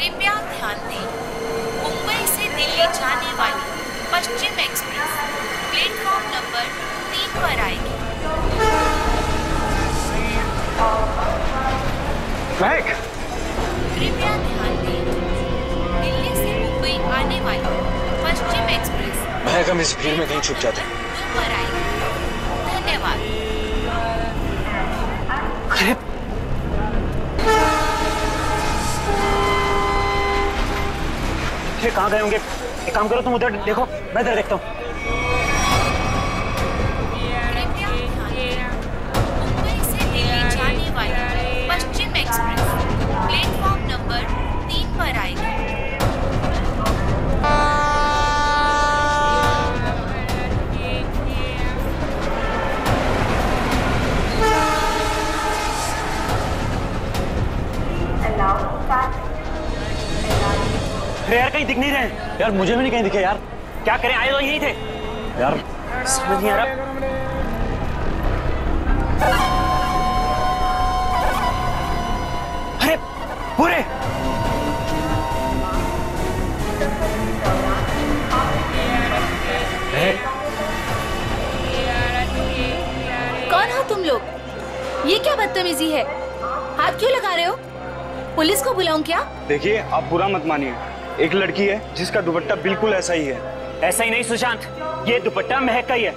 कृपया ध्यान दें, मुंबई से दिल्ली जाने वाली पश्चिम एक्सप्रेस प्लेटफॉर्म नंबर 3 पर आएगी। महक! कृपया ध्यान दें, दिल्ली से मुंबई आने वाली पश्चिम एक्सप्रेस महक, हम इस भीड़ में कहीं छुप जाते हैं। 2 पर आएगी। धन्यवाद। अरे ये कहाँ गए होंगे? एक काम करो, तुम उधर देखो, मैं इधर देखता हूँ। मुंबई से दिल्ली जाने वाली पश्चिम एक्सप्रेस प्लेटफॉर्म नंबर 3 पर आएगी। अरे यार, कहीं दिख नहीं रहे यार। मुझे भी नहीं कहीं दिखे यार। क्या करें, आए तो यहीं थे यार, समझ नहीं आ रहा। अरे पूरे कौन हो तुम लोग? ये क्या बदतमीजी है? हाथ क्यों लगा रहे हो? पुलिस को बुलाऊं क्या? देखिए, आप बुरा मत मानिए। एक लड़की है जिसका दुपट्टा बिल्कुल ऐसा ही है। ऐसा ही नहीं सुशांत, ये दुपट्टा महक का ही है।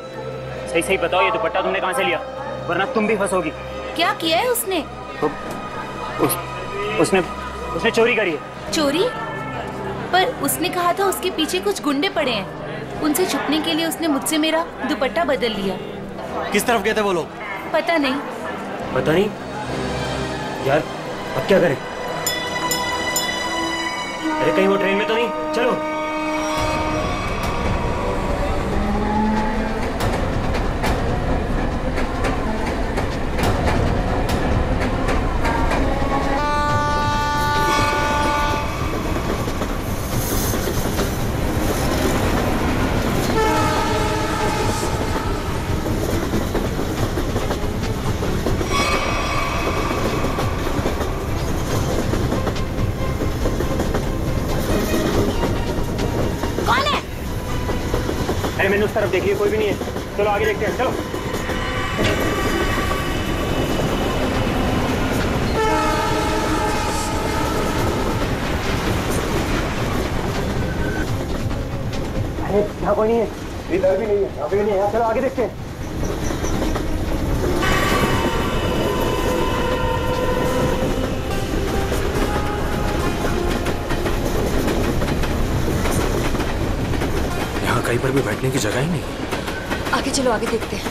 सही सही बताओ, ये दुपट्टा तुमने कहाँ से लिया? वरना तुम भी फंसोगी। क्या किया है उसने? उसने चोरी करी है। चोरी? पर उसने कहा था उसके पीछे कुछ गुंडे पड़े हैं। उनसे छुपने के लिए उसने मुझसे मेरा दुपट्टा बदल लिया। किस तरफ गए थे वो लोग? पता नहीं। पता नहीं यार, अब क्या करें? अरे कहीं वो ट्रेन में तो नहीं? चलो। मैंने उस तरफ देखी है, कोई भी नहीं है। चलो आगे देखते हैं, चलो। अरे यहाँ कोई नहीं है, इधर भी नहीं है, यहाँ भी नहीं है। चलो आगे देखते हैं। कहीं पर भी बैठने की जगह ही नहीं। आगे चलो, आगे देखते हैं।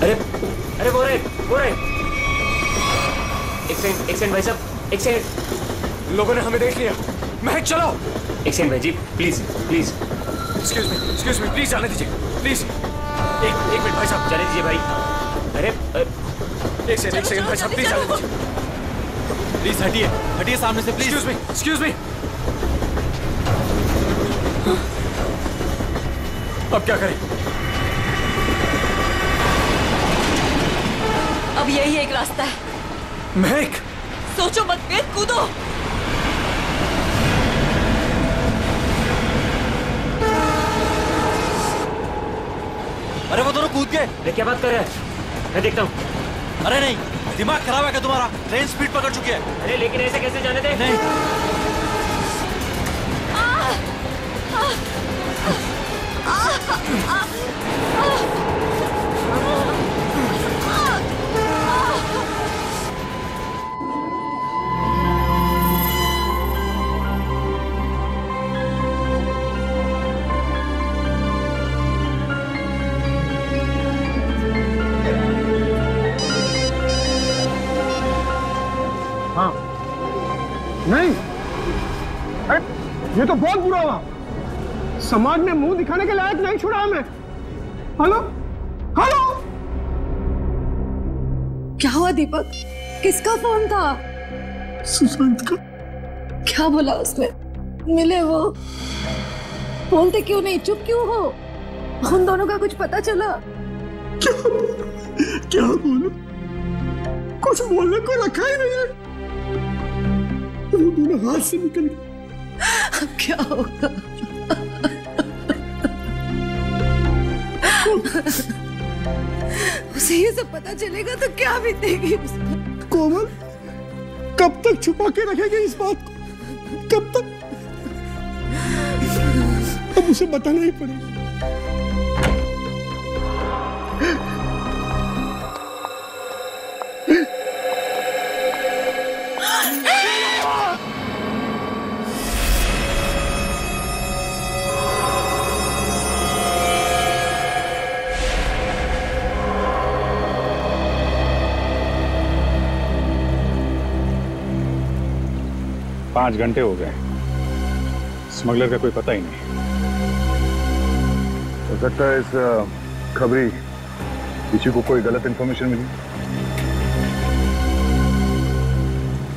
अरे अरे वो रहे। एक सेकंड भाई साहब, एक सेकंड। लोगों ने हमें देख लिया। महक चलो। एक सेकंड भाई जी, प्लीज। एक्सक्यूज मी प्लीज, जाने दीजिए प्लीज। एक मिनट भाई साहब, जाने दीजिए भाई। अरे एक सेकंड भाई साहब, प्लीज जाने दीजिए। प्लीज हटिए सामने से, प्लीज। Excuse me. अब क्या करें? अब यही एक रास्ता है। महक, सोचो मत, कूदो। अरे वो दोनों कूद गए। अरे क्या बात कर रहे हैं? मैं देखता हूँ। अरे नहीं, दिमाग खराब है क्या तुम्हारा? ट्रेन स्पीड पकड़ चुकी है। अरे लेकिन ऐसे कैसे जाने दे? नहीं। हाँ नहीं, अरे ये तो बहुत बुरा हुआ। समाज में मुंह दिखाने के लायक नहीं छोड़ा मैं। हेलो हेलो, क्या हुआ दीपक? किसका फोन था? सुशांत का। क्या बोला उसने? मिले वो? बोलते क्यों नहीं, चुप क्यों हो? उन दोनों का कुछ पता चला? क्या बोलूं? कुछ बोलने को रखा ही नहीं है। वो दोनों हाथ से निकल गए। अब क्या होगा? उसे ये सब पता चलेगा तो क्या बीतेगी उस पर? कोमल, कब तक छुपा के रखेगी इस बात को? कब तक? अब उसे बताना ही पड़ेगा। पांच घंटे हो गए, स्मगलर का कोई पता ही नहीं। हो सकता है इस खबरी किसी को कोई गलत इंफॉर्मेशन मिली।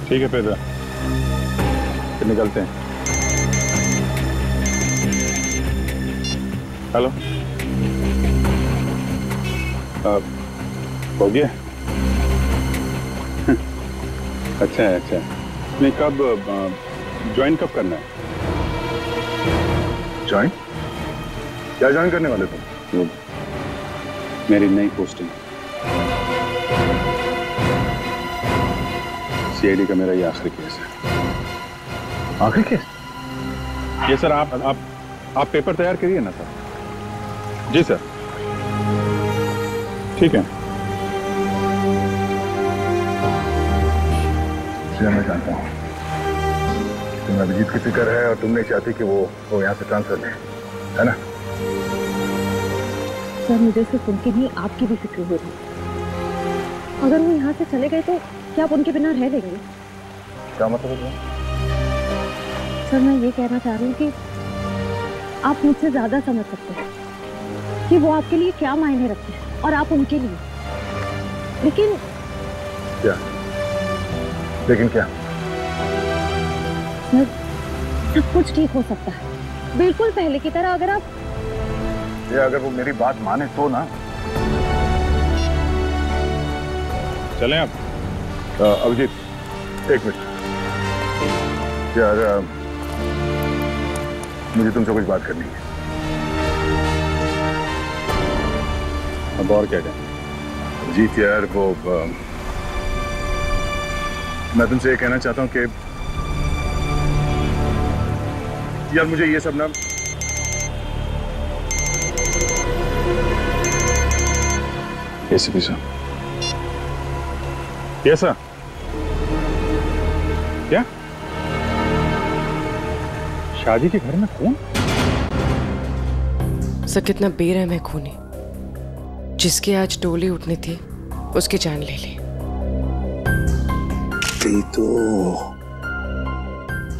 ठीक है फिर निकलते हैं। हेलो, हो गया? अच्छा है, अच्छा है। नहीं, कब ज्वाइन कब करना है? ज्वाइन? क्या ज्वाइन करने वाले तुम? मेरी नई पोस्टिंग। सीआईडी का मेरा ये आखिरी केस है। आखिरी केस? ये सर, आप पेपर तैयार करिए ना सर। जी सर, ठीक है। मैं जानता हूँ तुम्हें अभिजीत की फिक्र है और तुम नहीं चाहती कि वो यहाँ से ट्रांसफर ले, है ना? सर, मुझे सिर्फ उनकी नहीं आपकी भी फिक्र हो रही। अगर वो यहाँ से चले गए तो क्या आप उनके बिना रह लेंगे? क्या मतलब है? सर, मैं ये कहना चाह रही हूँ कि आप मुझसे ज्यादा समझ सकते हैं कि वो आपके लिए क्या मायने रखते हैं और आप उनके लिए। लेकिन क्या? सर, सब कुछ ठीक हो सकता है, बिल्कुल पहले की तरह। अगर वो मेरी बात माने तो ना। चलें आप। अभिजीत, एक मिनट यार, मुझे तुमसे कुछ बात करनी है। अब और क्या कहें? अभिजीत यार, मैं तुमसे ये कहना चाहता हूँ कि यार मुझे ये सब ना एसीपी साहब। कैसा? क्या? शादी के घर में खून? सर, कितना बेरहम है खूनी। जिसकी आज डोली उठनी थी उसकी जान ले ली।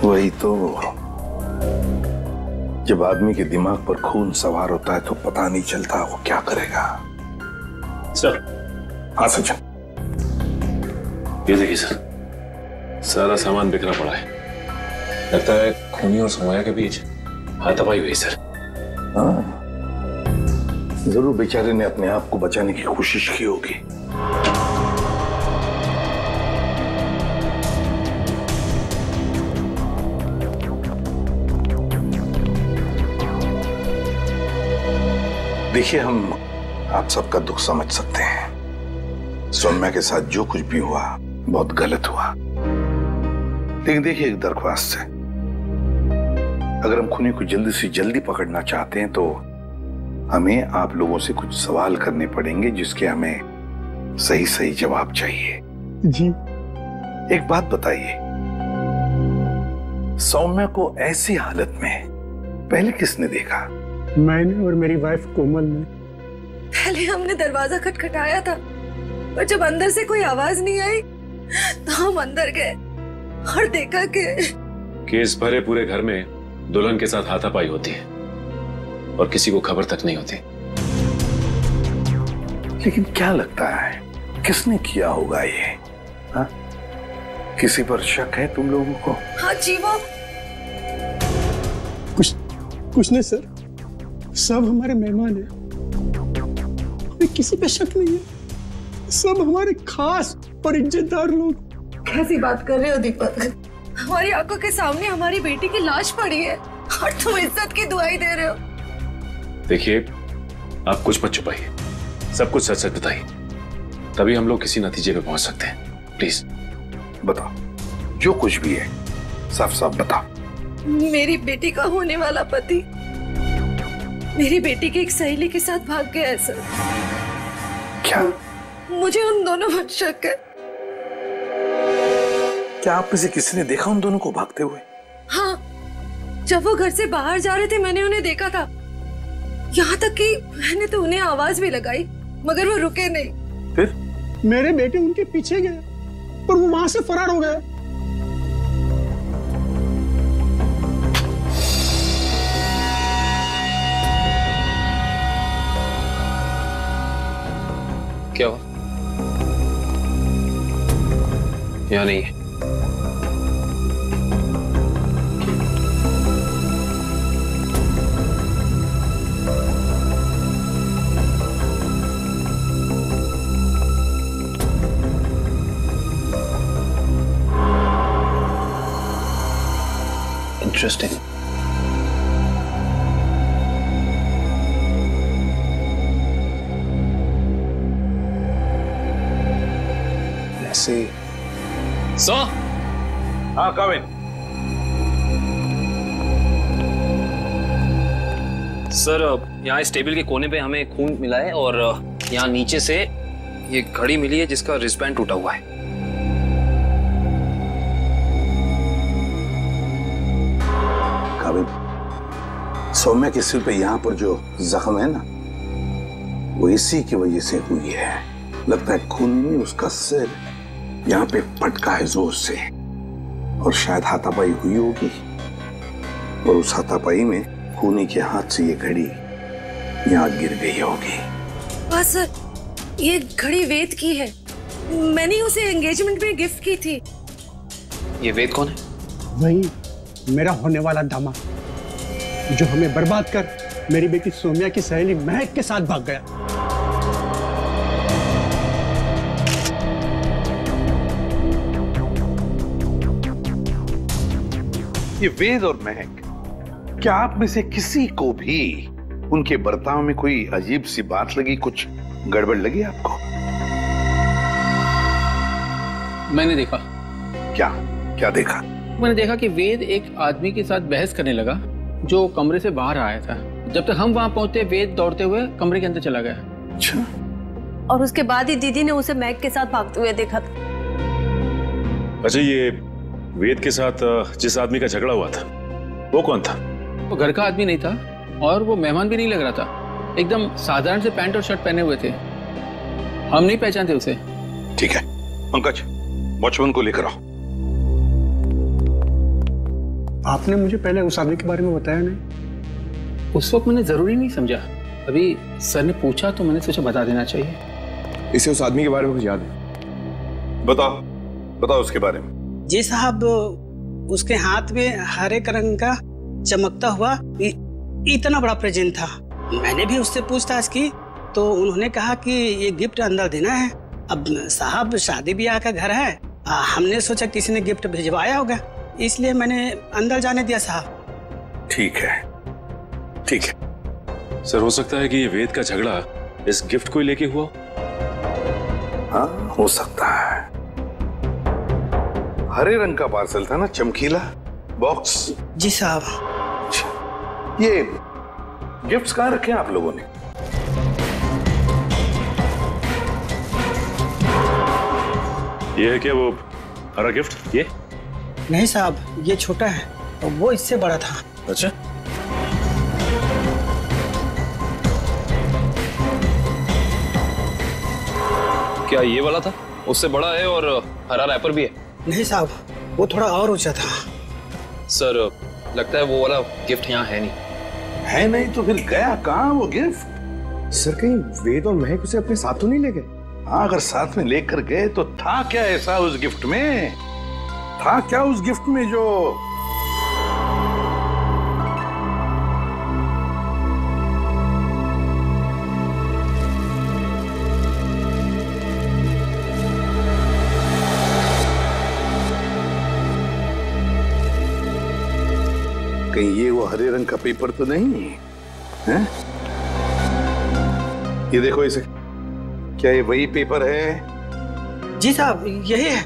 वही तो जब आदमी के दिमाग पर खून सवार होता है तो पता नहीं चलता वो क्या करेगा। सर। हाँ सचिन। ये देखिए सर, सारा सामान बिखरा पड़ा है। लगता है खूनी और समया के बीच हाथापाई हुई सर। हाँ, जरूर बेचारे ने अपने आप को बचाने की कोशिश की होगी। देखिए, हम आप सबका दुख समझ सकते हैं। सौम्या के साथ जो कुछ भी हुआ बहुत गलत हुआ। लेकिन देखिए, एक दरख्वास्त है, अगर हम खूनी को जल्दी से जल्दी पकड़ना चाहते हैं तो हमें आप लोगों से कुछ सवाल करने पड़ेंगे जिसके हमें सही सही जवाब चाहिए। जी। एक बात बताइए, सौम्या को ऐसी हालत में पहले किसने देखा? मैंने और मेरी वाइफ कोमल ने। पहले हमने दरवाजा खटखटाया था, और जब अंदर से कोई आवाज नहीं आई तो हम अंदर गए और देखा कि केस भरे पूरे घर में दुल्हन के साथ हाथापाई होती है और किसी को खबर तक नहीं होती। लेकिन क्या लगता है किसने किया होगा ये? हाँ? किसी पर शक है तुम लोगों को? हाँ जी, वो कुछ नहीं सर, सब हमारे मेहमान हैं, हमें किसी पे शक नहीं है। सब हमारे खास और इज्जतदार लोग। कैसी बात कर रहे हो दीपक? हमारी आंखों के सामने हमारी बेटी की लाश पड़ी है और तुम इज्जत की दुआई दे रहे हो। देखिए, आप कुछ मत छुपाइए, सब कुछ सच सच बताइए, तभी हम लोग किसी नतीजे पे पहुंच सकते हैं। प्लीज बताओ, जो कुछ भी है साफ साफ बताओ। मेरी बेटी का होने वाला पति मेरी बेटी की एक सहेली के साथ भाग गया है सर। क्या? मुझे उन दोनों पर शक है। क्या आप में से किसी ने देखा उन दोनों को भागते हुए? हाँ, जब वो घर से बाहर जा रहे थे मैंने उन्हें देखा था। यहाँ तक कि मैंने तो उन्हें आवाज भी लगाई मगर वो रुके नहीं। फिर मेरे बेटे उनके पीछे गए पर वो वहां से फरार हो गए। क्या हुआ? यहाँ नहीं है। Interesting. Let's see. So? हाँ, come in. सर, यहाँ इस टेबल के कोने पे हमें खून मिला है और यहाँ नीचे से ये घड़ी मिली है जिसका रिस्टबैंड टूटा हुआ है। सौम्या के सिर पे यहाँ पर जो जख्म है ना, वो इसी की वजह से हुई है। लगता है खून में उसका सिर यहाँ पे पटका है जोर से, और शायद हाथापाई हुई होगी, और उस हाथापाई में खूनी के हाथ से ये घड़ी यहाँ गिर गई होगी। बस सर, ये घड़ी वेद की है। मैंने उसे एंगेजमेंट में गिफ्ट की थी। ये वेद कौन है? वही मेरा होने वाला दामाद जो हमें बर्बाद कर मेरी बेटी सौम्या की सहेली महक के साथ भाग गया। ये वेद और महक, क्या आप में से किसी को भी उनके बर्ताव में कोई अजीब सी बात लगी, कुछ गड़बड़ लगी आपको? मैंने देखा। क्या क्या देखा? मैंने देखा कि वेद एक आदमी के साथ बहस करने लगा जो कमरे से बाहर आया था। जब तक हम वहां पहुंचे वेद दौड़ते हुए कमरे के अंदर चला गया। अच्छा। और उसके बाद ही दीदी ने उसे मैग के साथ भागते हुए देखा था। अच्छा, ये वेद के साथ जिस आदमी का झगड़ा हुआ था वो कौन था? वो घर का आदमी नहीं था और वो मेहमान भी नहीं लग रहा था। एकदम साधारण से पैंट और शर्ट पहने हुए थे। हम नहीं पहचानते उसे। ठीक है पंकज, वॉचमैन को लेकर आओ। आपने मुझे पहले उस आदमी के बारे में बताया नहीं। उस वक्त मैंने जरूरी नहीं समझा। अभी सर ने पूछा तो मैंने सोचा बता देना चाहिए। इसे उस आदमी के बारे में कुछ याद है? बताओ बताओ उसके बारे में। जी साहब, उसके हाथ में हरे रंग का चमकता हुआ इतना बड़ा प्रेजेंट था। मैंने भी उससे पूछताछ की तो उन्होंने कहा कि ये गिफ्ट अंदर देना है। अब साहब शादी ब्याह का घर है, हमने सोचा किसी ने गिफ्ट भिजवाया होगा, इसलिए मैंने अंदर जाने दिया साहब। ठीक है ठीक है। सर, हो सकता है कि ये वेद का झगड़ा इस गिफ्ट को लेके हुआ। हाँ, हो सकता है। हरे रंग का पार्सल था ना, चमकीला बॉक्स। जी साहब। ये गिफ्ट्स कहाँ रखे हैं आप लोगों ने? ये है क्या वो हरा गिफ्ट? ये नहीं साहब, ये छोटा है और वो इससे बड़ा था। अच्छा, क्या ये वाला था? उससे बड़ा है और हरा रैपर भी है। नहीं साहब, वो थोड़ा और ऊंचा था। सर, लगता है वो वाला गिफ्ट यहाँ है नहीं। है नहीं तो फिर गया कहाँ वो गिफ्ट? सर, कहीं वेद और महक उसे अपने साथ तो नहीं ले गए? हाँ, अगर साथ में लेकर गए तो था क्या ऐसा उस गिफ्ट में? था क्या उस गिफ्ट में जो कहीं ये वो हरे रंग का पेपर तो नहीं है? ये देखो इसे, क्या ये वही पेपर है? जी साहब, यही है।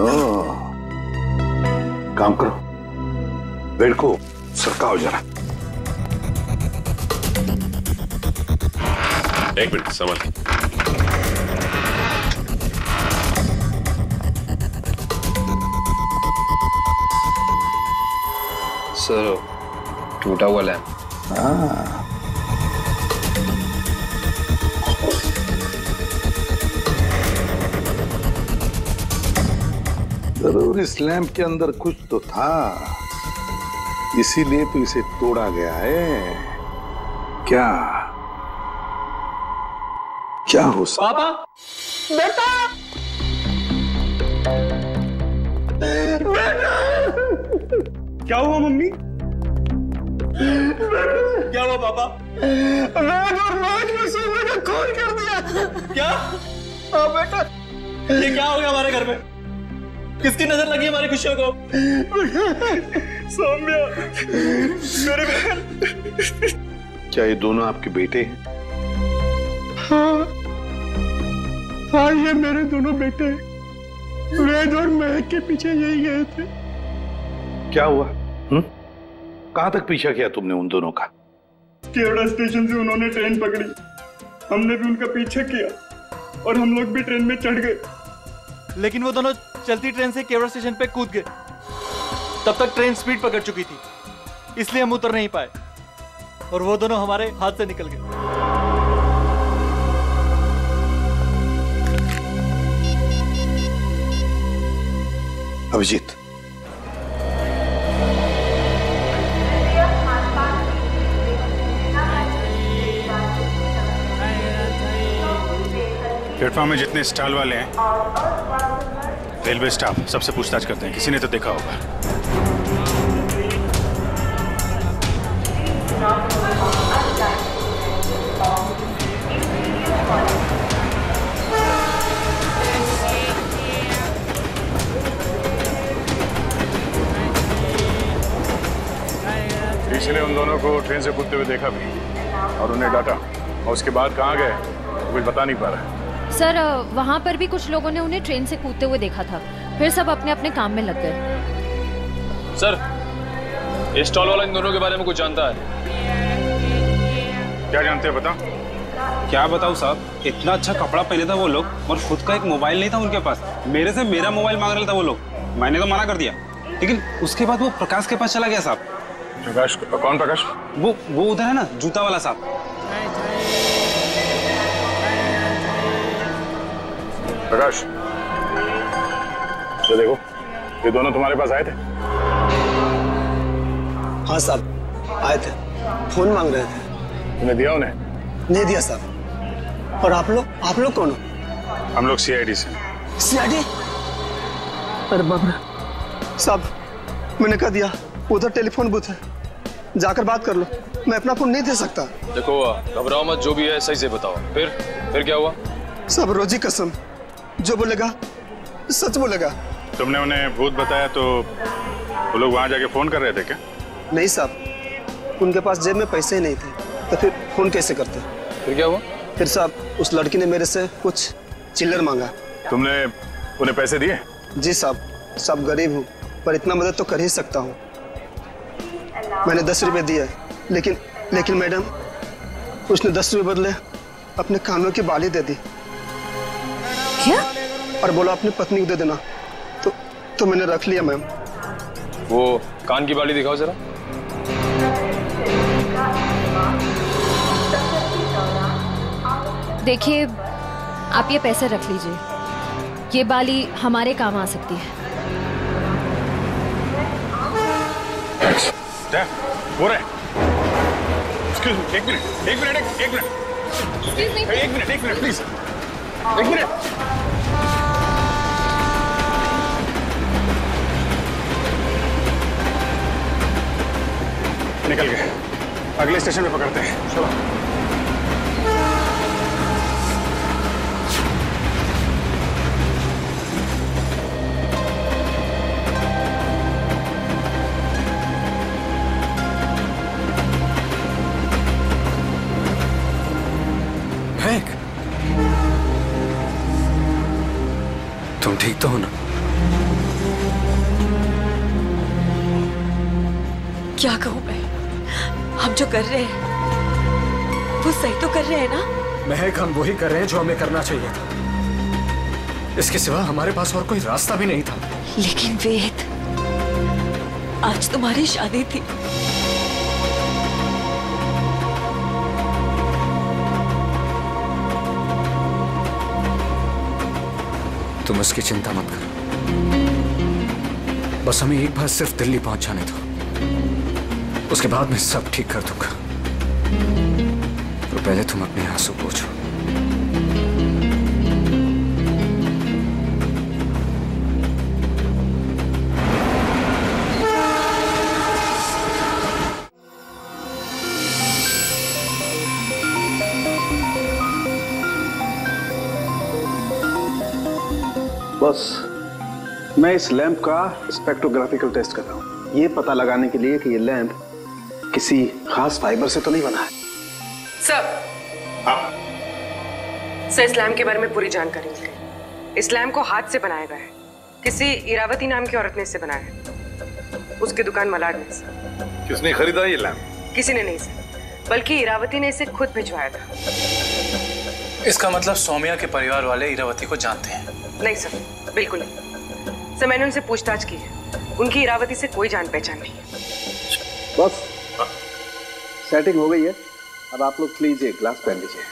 ओह, काम करो, बेड को सरकाओ जरा। एक मिनट, संभाल। सर, टूटा हुआ लैंप। जरूर इस लैंप के अंदर कुछ तो था, इसीलिए तो इसे तोड़ा गया है। क्या क्या हो पापा, बेटा, बेटा, क्या हुआ मम्मी? क्या हुआ पापा? मैंने और मैच में सोने का खून कर दिया। क्या? हाँ बेटा। ये क्या हो गया हमारे घर में? किसकी नजर लगी हमारी खुशियों को? सौम्या, मेरे बहन। क्या ये दोनों आपके बेटे हैं? हाँ, ये मेरे दोनों बेटे वेद और महक के पीछे यही गए थे। क्या हुआ? कहां तक पीछा किया तुमने उन दोनों का? केवड़ा स्टेशन से उन्होंने ट्रेन पकड़ी, हमने भी उनका पीछा किया और हम लोग भी ट्रेन में चढ़ गए। लेकिन वो दोनों चलती ट्रेन से केवड़ा स्टेशन पे कूद गए। तब तक ट्रेन स्पीड पकड़ चुकी थी, इसलिए हम उतर नहीं पाए और वो दोनों हमारे हाथ से निकल गए। अभिजीत, प्लेटफॉर्म में जितने स्टॉल वाले हैं, रेलवे स्टाफ, सबसे पूछताछ करते हैं, किसी ने तो देखा होगा। इसलिए उन दोनों को ट्रेन से कूदते हुए देखा भी और उन्हें डांटा, और उसके बाद कहाँ गए कुछ बता नहीं पा रहा। सर, वहाँ पर भी कुछ लोगों ने उन्हें ट्रेन से कूदते हुए देखा था, फिर सब अपने अपने काम में लग गए। सर, ये स्टॉल वाला इन दोनों के बारे में कुछ जानता है? क्या जानते हैं बता? क्या बताऊं साहब, इतना अच्छा कपड़ा पहने था वो लोग और खुद का एक मोबाइल नहीं था उनके पास। मेरे से मेरा मोबाइल मांग रहा था वो लोग, मैंने तो मना कर दिया, लेकिन उसके बाद वो प्रकाश के पास चला गया साहब। प्रकाश? कौन प्रकाश? वो उधर है ना, जूता वाला साहब। प्रकाश, तो देखो, ये दोनों तुम्हारे पास आए थे? हाँ साहब, आए थे, फोन मांग रहे थे। तुमने दिया उन्हें? नहीं दिया साहब। और आप लोग कौन हो? हम लोग सीआईडी से। सीआईडी? अरे बाप रे साहब, मैंने कह दिया, उधर टेलीफोन बूथ है, जाकर बात कर लो, मैं अपना फोन नहीं दे सकता। देखो, घबराओ मत, जो भी है सही से बताओ। फिर क्या हुआ? सब रोजी कसम, जो बोलेगा सच बोलेगा। तुमने उन्हें भूत बताया तो वो लोग वहां जाके फोन कर रहे थे क्या? नहीं साहब, उनके पास जेब में पैसे ही नहीं थे, तो फिर फोन कैसे करते? फिर क्या हुआ? फिर साहब, उस लड़की ने मेरे से कुछ चिल्लर मांगा। तुमने उन्हें पैसे दिए? जी साहब, सब गरीब हूँ, पर इतना मदद तो कर ही सकता हूँ। मैंने 10 रुपए दिए, लेकिन मैडम, उसने 10 रुपए बदले अपने कानों की बाली दे दी। क्या? और बोला अपनी पत्नी को दे देना, तो मैंने रख लिया मैम। वो कान की बाली दिखाओ जरा। देखिए, आप ये पैसे रख लीजिए, ये बाली हमारे काम आ सकती है। हो रहा है। एक मिनट प्लीज, एक मिनट। निकल गए, अगले स्टेशन पे पकड़ते हैं, चलो। तो हो ना? क्या कहूँ मैं? हम जो कर रहे हैं वो सही तो कर रहे हैं ना? महक, हम वही कर रहे हैं जो हमें करना चाहिए था। इसके सिवा हमारे पास और कोई रास्ता भी नहीं था। लेकिन वेद, आज तुम्हारी शादी थी। तुम उसकी चिंता मत करो, बस हमें एक बार सिर्फ दिल्ली पहुंच जाने दो, उसके बाद मैं सब ठीक कर दूंगा। तो पहले तुम अपने आंसू पोंछो। बस मैं इस लैंप का स्पेक्ट्रोग्राफिकल टेस्ट कर रहा हूँ, ये पता लगाने के लिए कि ये लैंप किसी खास फाइबर से तो नहीं बना है। सर, इस लैम्प के बारे में पूरी जानकारी मिल गई। इस लैम्प को हाथ से बनाया गया है। किसी इरावती नाम की औरत ने इसे बनाया है, उसकी दुकान मलाड में। सर, किसने खरीदा ये लैंप? किसी ने नहीं सर, बल्कि इरावती ने इसे खुद भिजवाया था। इसका मतलब सौम्या के परिवार वाले इरावती को जानते हैं? नहीं सर, बिल्कुल नहीं। सर, मैंने उनसे पूछताछ की है, उनकी इरावती से कोई जान पहचान नहीं है। बस सेटिंग हो गई है, अब आप लोग प्लीज एक ग्लास पहन लीजिए।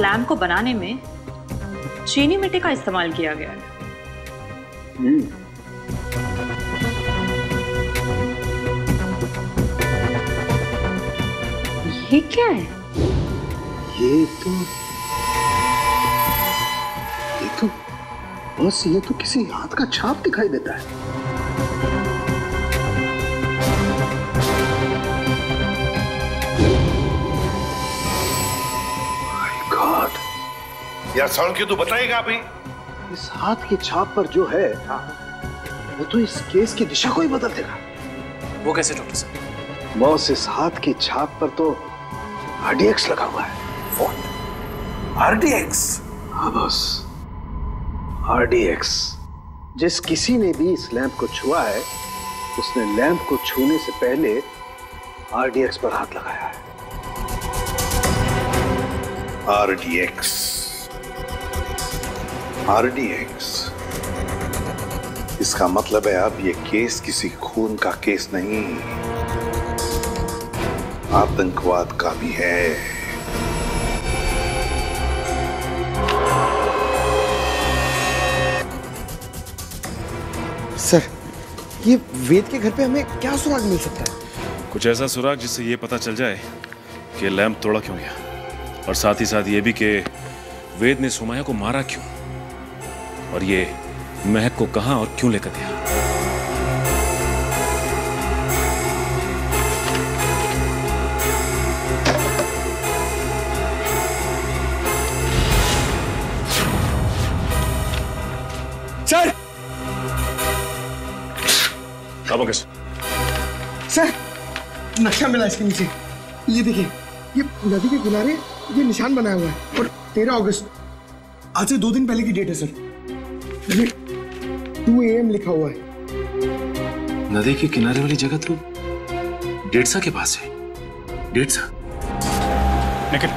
लैम्प को बनाने में चीनी मिट्टी का इस्तेमाल किया गया है। ये क्या है? ये तो बस ये तो किसी हाथ का छाप दिखाई देता है। यार साउंड क्यों, तू बताएगा अभी? इस हाथ की छाप पर जो है वो तो इस केस की दिशा को ही बदल देगा। वो कैसे डॉक्टर साहब? बॉस, इस हाथ की छाप पर तो RDX लगा हुआ है। RDX? हाँ बॉस, RDX। जिस किसी ने भी इस लैंप को छुआ है उसने लैंप को छूने से पहले RDX पर हाथ लगाया है। RDX। इसका मतलब है अब ये केस किसी खून का केस नहीं, आतंकवाद का भी है। सर, ये वेद के घर पे हमें क्या सुराग मिल सकता है? कुछ ऐसा सुराग जिससे ये पता चल जाए कि लैंप तोड़ा क्यों गया, और साथ ही साथ ये भी कि वेद ने सोमाया को मारा क्यों, और ये महक को कहां और क्यों लेकर गया। सर! सर, नक्शा मिला इसके नीचे। ये देखिए, ये नदी के किनारे ये निशान बनाया हुआ है और 13 अगस्त, आज से 2 दिन पहले की डेट है सर। ये 2 AM लिखा हुआ है। नदी के किनारे वाली जगह तो डेढ़सा के पास है। डेढ़सा? निखिल,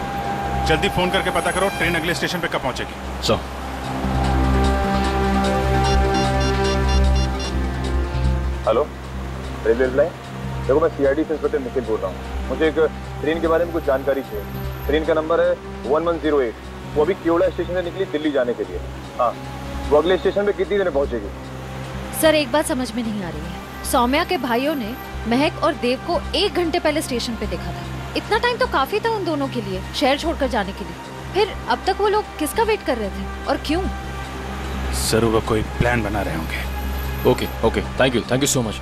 जल्दी फोन करके पता करो ट्रेन अगले स्टेशन पे कब पहुंचेगी। So hello, railway line. देखो, मैं CID से इंस्पेक्टर निखिल बोल रहा हूँ। मुझे एक ट्रेन के बारे में कुछ जानकारी चाहिए। ट्रेन का नंबर है 1108। वो अभी केवड़ा स्टेशन से निकली दिल्ली जाने के लिए। हाँ, वो अगले स्टेशन पे कितनी देर में पहुंचेगी? सर, एक बात समझ में नहीं आ रही है। सौम्या के भाइयों ने महक और देव को 1 घंटे पहले स्टेशन पे देखा था। इतना टाइम तो काफी था उन दोनों के लिए शहर छोड़कर जाने के लिए। फिर अब तक वो लोग किसका वेट कर रहे थे और क्यों? जरूर वो कोई प्लान बना रहे होंगे। Okay, thank you so much.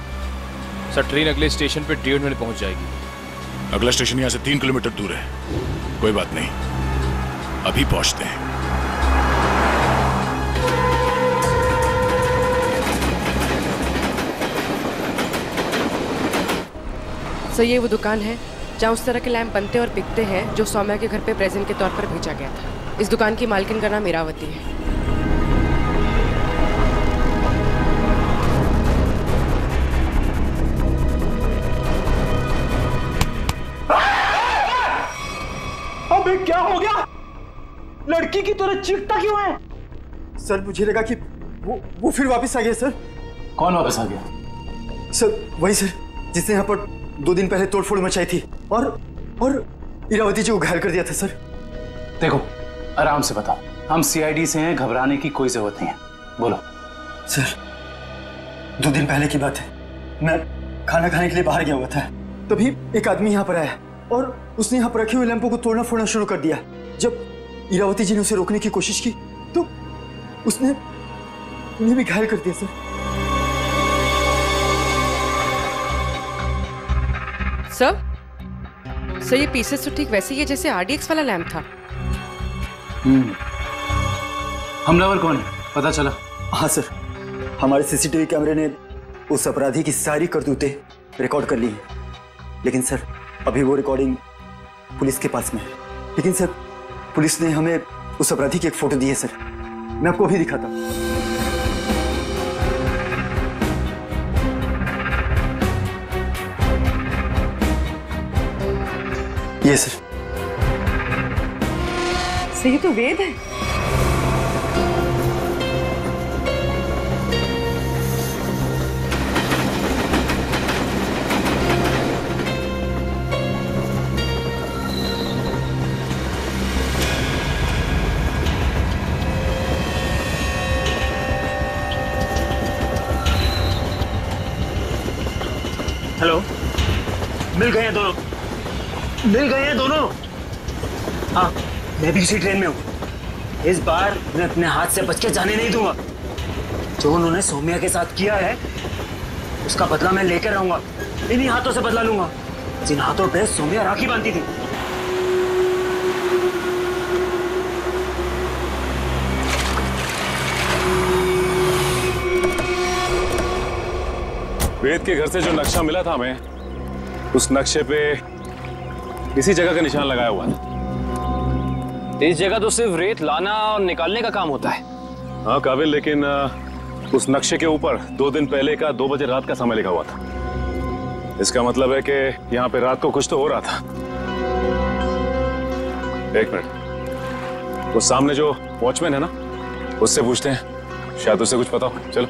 Sir train अगले स्टेशन पे 1.5 मिनट पहुंच जाएगी। अगला स्टेशन यहाँ से 3 किलोमीटर दूर है। कोई बात नहीं, अभी पहुंचते हैं। सर ये वो दुकान है जहाँ उस तरह के लैंप बनते और बिकते हैं जो सौम्या के घर पे प्रेजेंट के तौर पर भेजा गया था। इस दुकान की मालकिन का नाम इरावती है। अबे क्या हो गया? लड़की की तरह चीखता क्यों है? सर मुझे लगा कि वो फिर वापस आ गया। सर कौन वापस आ गया? सर वही सर जिसने यहाँ पर 2 दिन पहले तोड़फोड़ मचाई थी और इरावती जी को घायल कर दिया था। सर देखो आराम से बताओ, हम सीआईडी से हैं, घबराने की कोई जरूरत नहीं है। बोलो। सर 2 दिन पहले की बात है, मैं खाना खाने के लिए बाहर गया हुआ था, तभी एक आदमी यहाँ पर आया और उसने यहाँ पर रखे हुए लैंपों को तोड़ना फोड़ना शुरू कर दिया। जब इरावती जी ने उसे रोकने की कोशिश की तो उसने उन्हें भी घायल कर दिया। सर ये पीसेस तो ठीक वैसे ही है जैसे आरडीएक्स वाला लैंप था। हमलावर कौन है पता चला? हाँ सर, हमारे सीसीटीवी कैमरे ने उस अपराधी की सारी करतूतें रिकॉर्ड कर ली हैं, लेकिन सर अभी वो रिकॉर्डिंग पुलिस के पास में है। लेकिन सर पुलिस ने हमें उस अपराधी की एक फोटो दी है। सर मैं आपको अभी दिखाता हूँ। ये सर सही तो वेद है। हेलो, मिल गए हैं दोनों, मिल गए हैं दोनों। हाँ मैं भी इसी ट्रेन में हूँ। इस बार मैं अपने हाथ से बच के जाने नहीं दूंगा। जो उन्होंने सौम्या के साथ किया है उसका बदला मैं लेकर रहूंगा। इन्हीं हाथों से बदला लूंगा जिन हाथों पे सौम्या राखी बांधती थी। वेद के घर से जो नक्शा मिला था हमें, उस नक्शे पे इसी जगह का निशान लगाया हुआ था। इस जगह तो सिर्फ रेत लाना और निकालने का काम होता है। हाँ काबिल, लेकिन उस नक्शे के ऊपर 2 दिन पहले का 2 बजे रात का समय लिखा हुआ था। इसका मतलब है कि यहाँ पे रात को कुछ तो हो रहा था। 1 मिनट, वो सामने जो वॉचमैन है ना, उससे पूछते हैं, शायद उसे कुछ पता हो। चलो।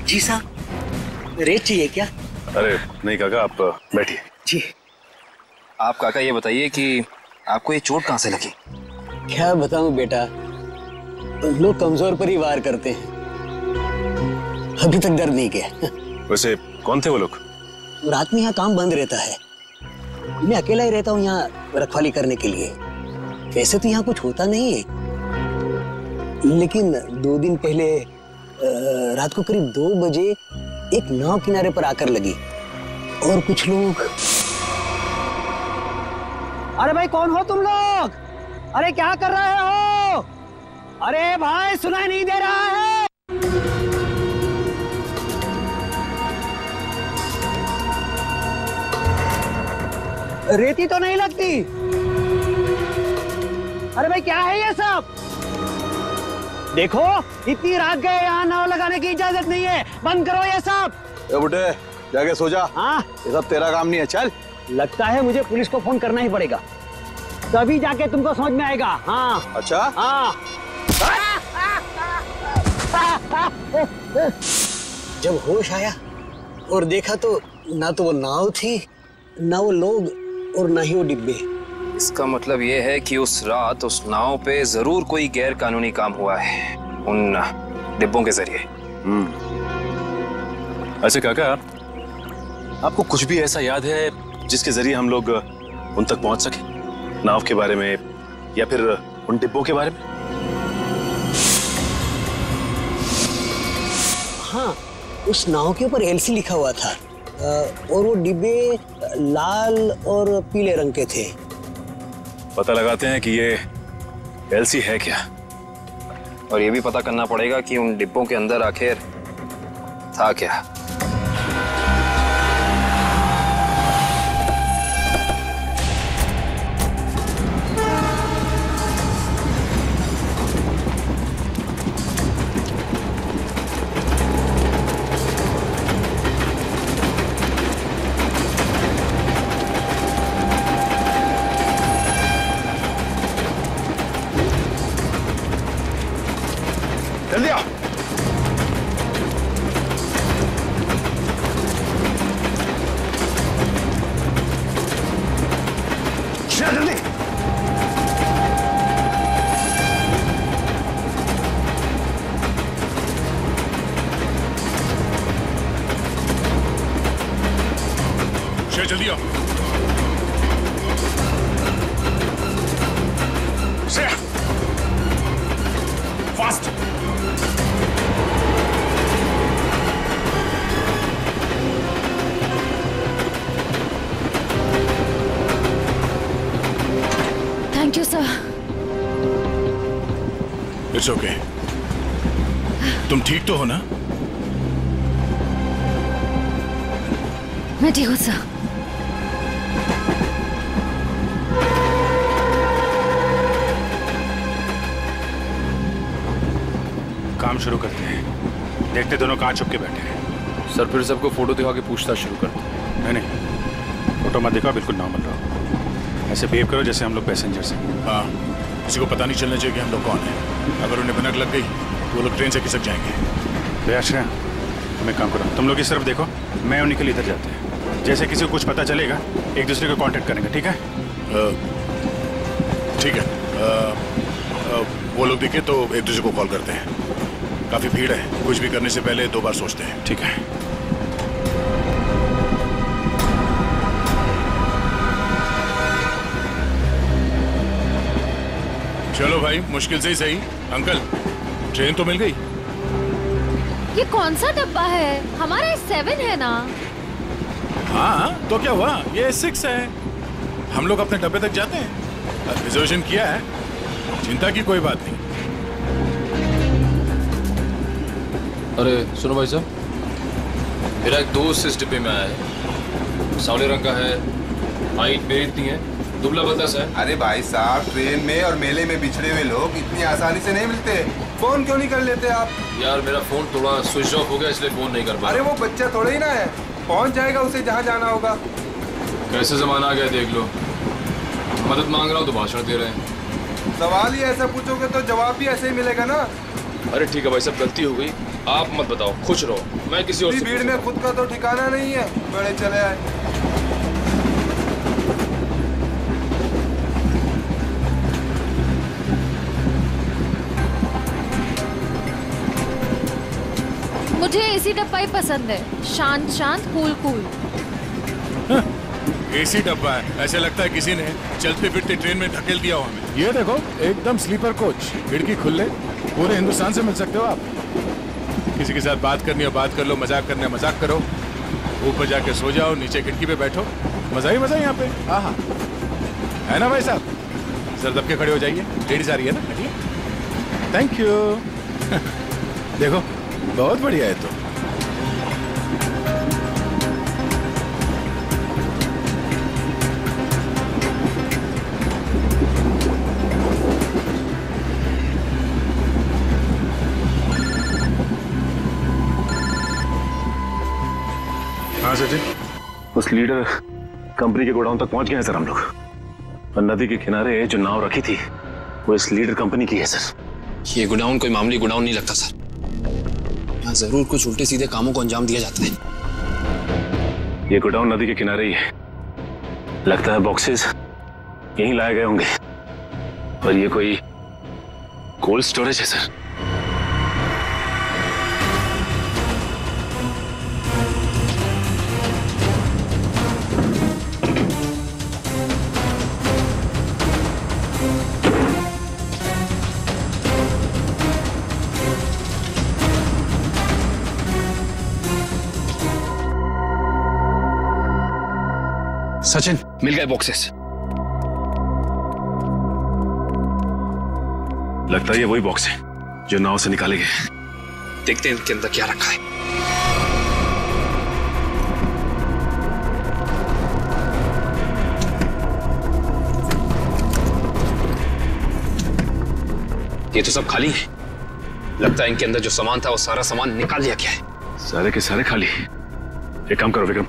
जी साहब, रेत चाहिए क्या? अरे नहीं काका, आप बैठिए। जी। आप काका ये बताइए कि आपको ये चोट कहाँ से लगी? क्या बताऊं बेटा, लोग कमजोर पर ही वार करते हैं। अभी तक दर्द नहीं किया। वैसे कौन थे वो लोग? रात में यहाँ काम बंद रहता है, मैं अकेला ही रहता हूँ यहाँ रखवाली करने के लिए। वैसे तो यहाँ कुछ होता नहीं है, लेकिन 2 दिन पहले रात को करीब 2 बजे एक नाव किनारे पर आकर लगी और कुछ लोग। अरे भाई कौन हो तुम लोग? अरे क्या कर रहे हो? अरे भाई सुनाई नहीं दे रहा है? रेती तो नहीं लगती। अरे भाई क्या है ये सब? देखो इतनी रात गए, यहाँ नाव लगाने की इजाजत नहीं है, बंद करो ये सब। ए बुड्ढे जाके सो जा। हाँ ये सब तेरा काम नहीं है, चल। लगता है मुझे पुलिस को फोन करना ही पड़ेगा, तभी जाके तुमको समझ में आएगा। हाँ अच्छा। हाँ। जब होश आया और देखा तो ना तो वो नाव थी, ना वो लोग और ना ही वो डिब्बे। इसका मतलब ये है कि उस रात उस नाव पे जरूर कोई गैर कानूनी काम हुआ है उन डिब्बों के जरिए। अच्छा काका, आपको कुछ भी ऐसा याद है जिसके जरिए हम लोग उन तक पहुंच सके? नाव के बारे में या फिर उन डिब्बों के बारे में? हाँ, उस नाव के ऊपर एलसी लिखा हुआ था और वो डिब्बे लाल और पीले रंग के थे। पता लगाते हैं कि ये एलसी है क्या, और ये भी पता करना पड़ेगा कि उन डिब्बों के अंदर आखिर था क्या। जल्दी आओ। जल्दी। जल्दी आओ। Fast. Thank you sir. It's okay. तुम ठीक तो हो ना? मैं ठीक हूँ सर। काम शुरू करते हैं। देखते दोनों कहाँ छुप के बैठे हैं। सर फिर सबको फोटो दिखा के पूछताछ शुरू करते हैं। नहीं, फोटो मत दिखाओ, बिल्कुल नॉर्मल रहो। ऐसे बिहेव करो जैसे हम लोग पैसेंजर्स हैं। हाँ, किसी को पता नहीं चलना चाहिए कि हम लोग कौन हैं। अगर उन्हें भनक लग गई तो वो लोग ट्रेन से खिसक जाएंगे। तो अच्छा, तुम एक काम करो, तुम लोग इस तरफ देखो, मैं और निकल इधर जाते हैं। जैसे किसी को कुछ पता चलेगा एक दूसरे को कांटेक्ट करेंगे, ठीक है? ठीक है। वो लोग दिखे तो एक दूसरे को कॉल करते हैं। काफी भीड़ है, कुछ भी करने से पहले 2 बार सोचते हैं, ठीक है? चलो भाई, मुश्किल से ही सही। अंकल, ट्रेन तो मिल गई। ये कौन सा डब्बा है? हमारा 7 है ना? हाँ, तो क्या हुआ? ये 6 है। हम लोग अपने डब्बे तक जाते हैं। रिजर्वेशन किया है, चिंता की कोई बात नहीं। अरे सुनो भाई साहब, मेरा एक दोस्त इस डिब्बे में आया है। सावले रंग का है, हाइट मेरी इतनी है, दुबला पतला सा है। अरे भाई साहब, ट्रेन में और मेले में बिछड़े हुए लोग इतनी आसानी से नहीं मिलते। फोन क्यों नहीं कर लेते आप? यार मेरा फोन थोड़ा स्विच ऑफ हो गया, इसलिए फोन नहीं कर पाया। अरे वो बच्चा थोड़ा ही ना है, पहुंच जाएगा उसे जहाँ जाना होगा। कैसे जमाना आ गया देख लो। मदद मांग रहा हूँ तो भाषण दे रहे हैं। सवाल ही ऐसा पूछोगे तो जवाब भी ऐसे ही मिलेगा ना। अरे ठीक है भाई साहब, गलती हो गई, आप मत बताओ, खुश रहो, मैं किसी और से भीड़ में खुद का तो ठिकाना नहीं है, बड़े चले आए। मुझे एसी डब्बा ही पसंद है, शांत शांत, कूल कूल। एसी डब्बा है, ऐसे लगता है किसी ने चलते फिरते ट्रेन में धकेल दिया हो हमें। ये देखो, एकदम स्लीपर कोच, खिड़की खुले, पूरे हिंदुस्तान से मिल सकते हो आप। किसी के साथ बात करनी हो बात कर लो, मजाक करना है मजाक करो, ऊपर जाके सो जाओ, नीचे खिड़की पे बैठो, मजा ही मजा यहाँ पे। हाँ, है ना भाई साहब? सर दब के खड़े हो जाइए, लेडीज आ रही है ना। Thank you. देखो, बहुत बढ़िया है। तो हाँ सर जी, उस लीडर कंपनी के गोडाउन तक पहुंच गए हैं सर हम लोग। और नदी के किनारे जो नाव रखी थी वो इस लीडर कंपनी की है सर। ये गोडाउन कोई मामूली गोडाउन नहीं लगता सर, यहाँ जरूर कुछ उल्टे सीधे कामों को अंजाम दिया जाता है। ये गोडाउन नदी के किनारे ही है, लगता है बॉक्सेस यहीं लाए गए होंगे। और ये कोई कोल्ड स्टोरेज है सर। सचिन, मिल गए बॉक्सेस। लगता है ये वही बॉक्स है जो नाव से निकाले गए। देखते हैं इनके अंदर क्या रखा है। ये तो सब खाली है। लगता है इनके अंदर जो सामान था वो सारा सामान निकाल लिया गया है। सारे के सारे खाली। एक काम करो विक्रम,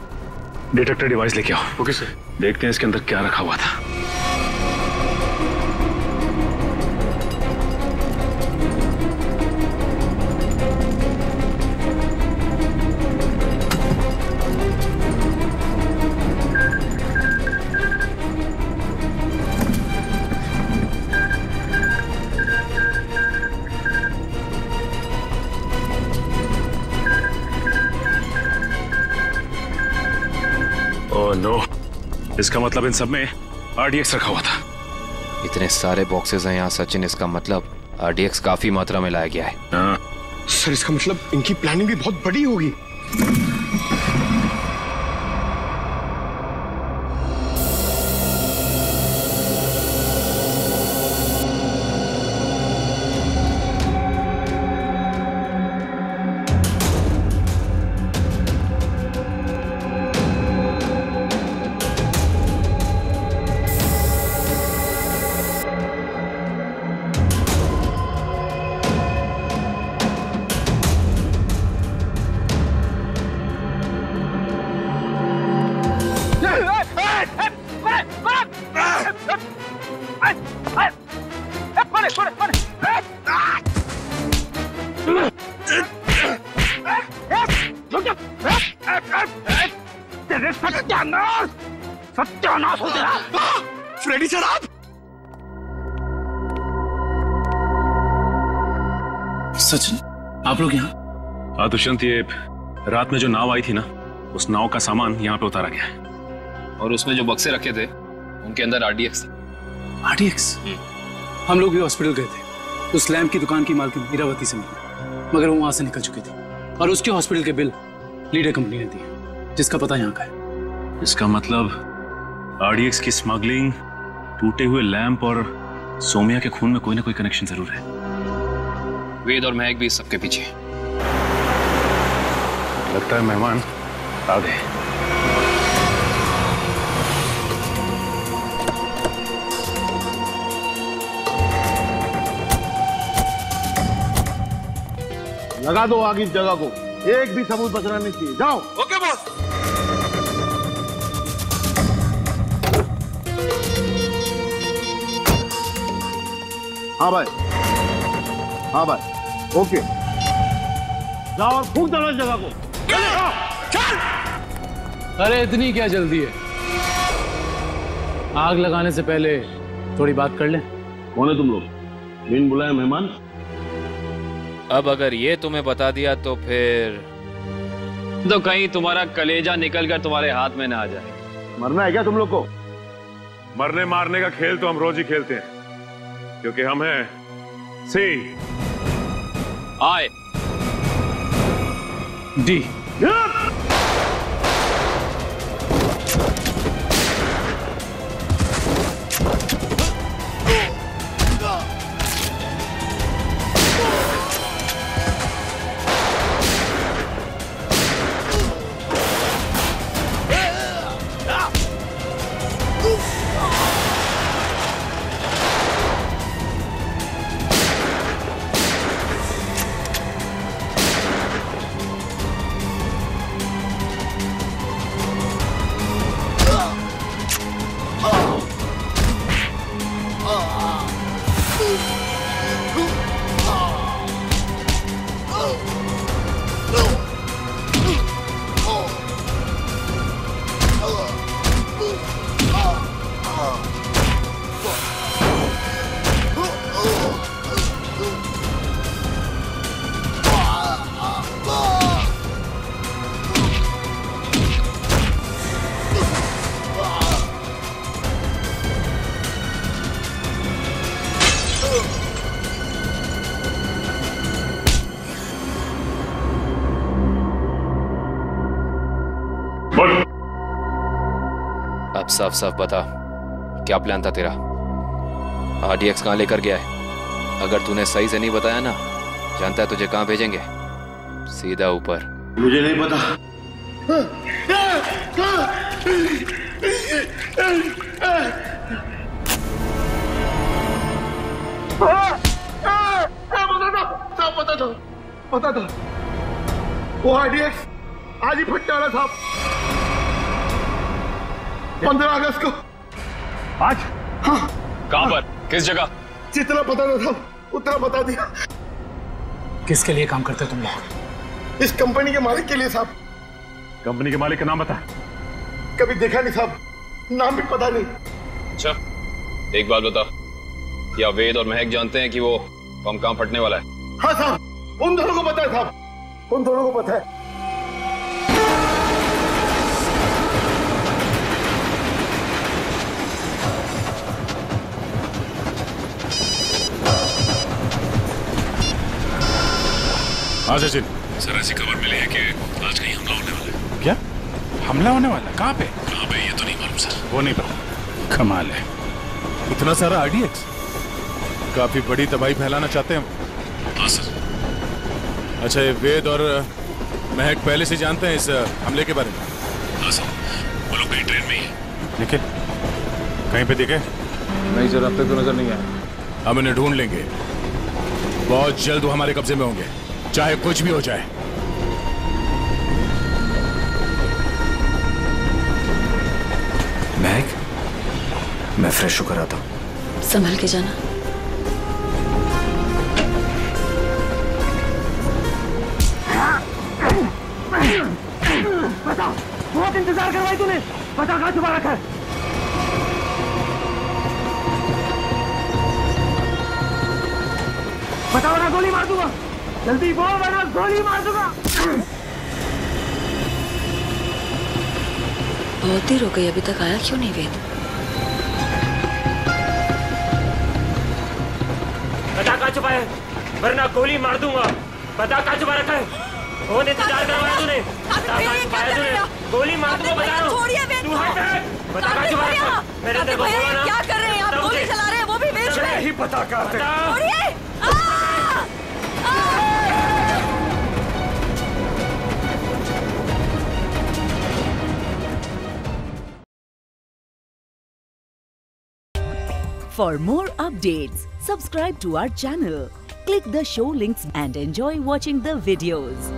डिटेक्टर डिवाइस लेके आओ। Okay sir. देखते हैं इसके अंदर क्या रखा हुआ था। ओह नो, इसका मतलब इन सब में RDX रखा हुआ था। इतने सारे बॉक्सेस हैं यहाँ सचिन, इसका मतलब RDX काफी मात्रा में लाया गया है। हाँ। सर इसका मतलब इनकी प्लानिंग भी बहुत बड़ी होगी। सत्यानाश हो तेरा। फ्रेडी सर आप? सचिन, आप लोग यहाँ? हाँ दुष्यंत, ये रात में जो नाव आई थी ना, उस नाव का सामान यहाँ पे उतारा गया है। और उसमें जो बक्से रखे थे उनके अंदर RDX था। RDX? हम लोग भी हॉस्पिटल गए थे। उस लैम्प की दुकान की मालकिन इरावती से मिली, मगर वो वहां से निकल चुकी थी और उसके हॉस्पिटल के बिल लीडर कंपनी ने दिए, जिसका पता यहाँ का है। इसका मतलब RDX की स्मगलिंग, टूटे हुए लैंप और सोमिया के खून में कोई ना कोई कनेक्शन जरूर है। वेद और महक भी इस सबके पीछे। लगता है मेहमान आ गए। लगा दो आग इस जगह को, एक भी सबूत बचना नहीं चाहिए। जाओ। Okay boss. हाँ भाई, हाँ भाई, ओके। जाओ और फूंक दो इस जगह को। चल। अरे इतनी क्या जल्दी है? आग लगाने से पहले थोड़ी बात कर लें। कौन है तुम लोग? बिन बुलाए मेहमान? अब अगर ये तुम्हें बता दिया तो फिर तो कहीं तुम्हारा कलेजा निकलकर तुम्हारे हाथ में ना आ जाए। मरना है क्या तुम लोग को? मरने मारने का खेल तो हम रोज ही खेलते हैं, क्योंकि हम हैं सी आई डी। Oh! साफ साफ बता, क्या प्लान था तेरा? RDX कहाँ लेकर गया है? अगर तूने सही से नहीं बताया ना, जानता है तुझे कहाँ भेजेंगे? सीधा ऊपर। मुझे नहीं पता। पता था वो RDX आज ही फटने वाला था। 15 अगस्त को। आज? हाँ। कहाँ पर? किस जगह? जितना पता था उतना बता दिया। किसके लिए काम करते तुम लोग? इस कंपनी के मालिक के लिए साहब। कंपनी के मालिक का नाम बता। कभी देखा नहीं साहब, नाम भी पता नहीं। अच्छा, एक बात बता, क्या वेद और महक जानते हैं कि वो बम कहाँ फटने वाला है? हाँ साहब, उन दोनों को पता है साहब, उन दोनों को पता है। हाँ सचिन। सर ऐसी खबर मिली है कि आज कहीं हमला होने वाला है। क्या हमला होने वाला? कहाँ पे? कहाँ पे ये तो नहीं मालूम सर। वो नहीं पता। कमाल है, इतना सारा RDX, काफी बड़ी तबाही फैलाना चाहते हैं। हाँ सर। अच्छा, ये वेद और महक पहले से जानते हैं इस हमले के बारे में? हाँ सर, वो लोग कहीं ट्रेन में ही है। लेकिन कहीं पे देखे? नहीं सर, अब तक तो नजर नहीं आया। हम इन्हें ढूंढ लेंगे, बहुत जल्द वो हमारे कब्जे में होंगे, चाहे कुछ भी हो जाए। महक, मैं फ्रेश होकर आता हूँ। संभल के जाना। बता, बहुत इंतजार करवाई तूने, बता कहाँ छुपा रखा है? बता वरना गोली मार दूंगा। जल्दी बोल वरना गोली मार दूंगा। बहुत देर हो गई, अभी तक आया क्यों नहीं वेद? बता कहाँ छुपा है, वरना गोली मार दूंगा। बता कहाँ छुपा रखा है? बहुत इंतजार करवाया तूने, बता कहाँ छुपाया तूने? गोली मार दूंगा बता रहा हूँ। तू हट, बता कहाँ छुपा रखा है? मेरे तेरे को बोला ना। क्या कर रहे हैं आप? गोली चला रहे हैं, वो भी वेद में। नहीं पता कहाँ पे। For more updates, subscribe to our channel, click the show links and enjoy watching the videos.